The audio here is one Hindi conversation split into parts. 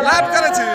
লাভ করেছে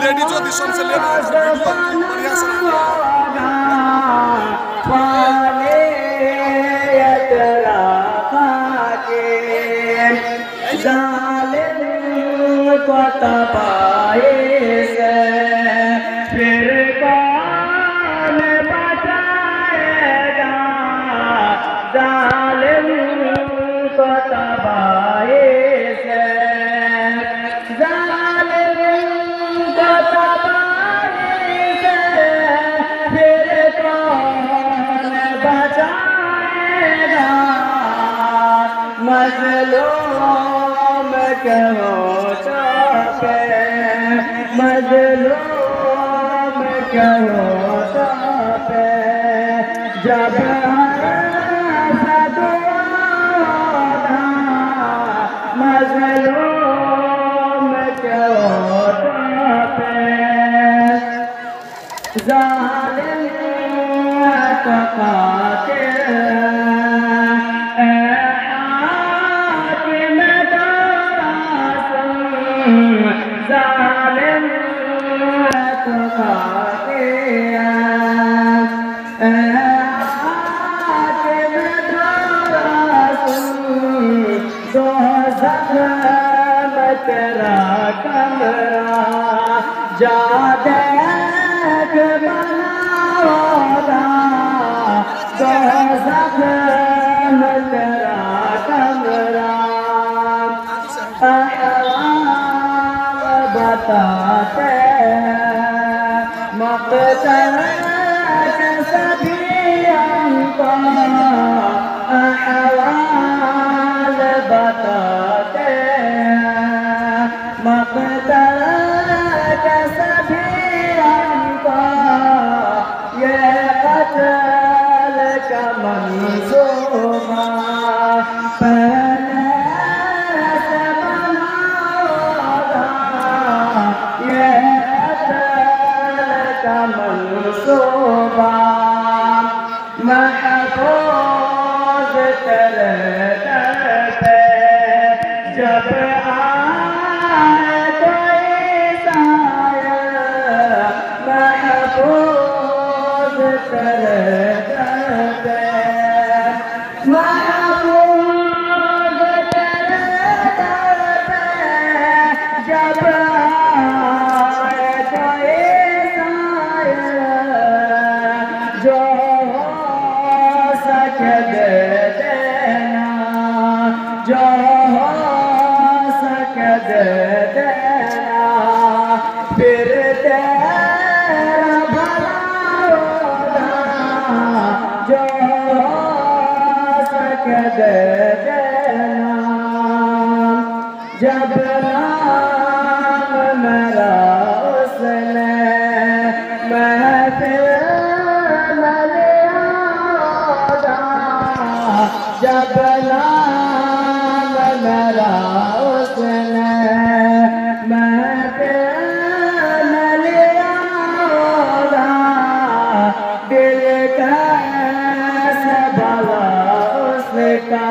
लेडीज ऑडिशन से लेना बढ़िया से फिर कौन बचाएगा जालिम को तबाही से जालिम को तबाही से फिर कौन बचाएगा मजलूम क्यों चाहे मजलूम क्यों चाहे जब मजलूम क्यों चाहे जालिम तो जालिम तो तेरा कमरा जा देख बनाओगा तो तेरा कमरा बताते मक़सद सभी हमको अहवाल बताते मक़सद सभी हमको ये क़त्ल का मंसूबा मनसूबा महफूज तेरे दर पे जब आए कोई साया महफूज तेरे दर पे महफूज तेरे दर पे जब जो हो सके दे देना जो हो सके दे देना फिर तेरा भला होगा जो हो सके दे देना जब नाम मेरा उसने महफिल जब नाम मेरा उसने महफिल लिया होगा दिल कैसे भला उसका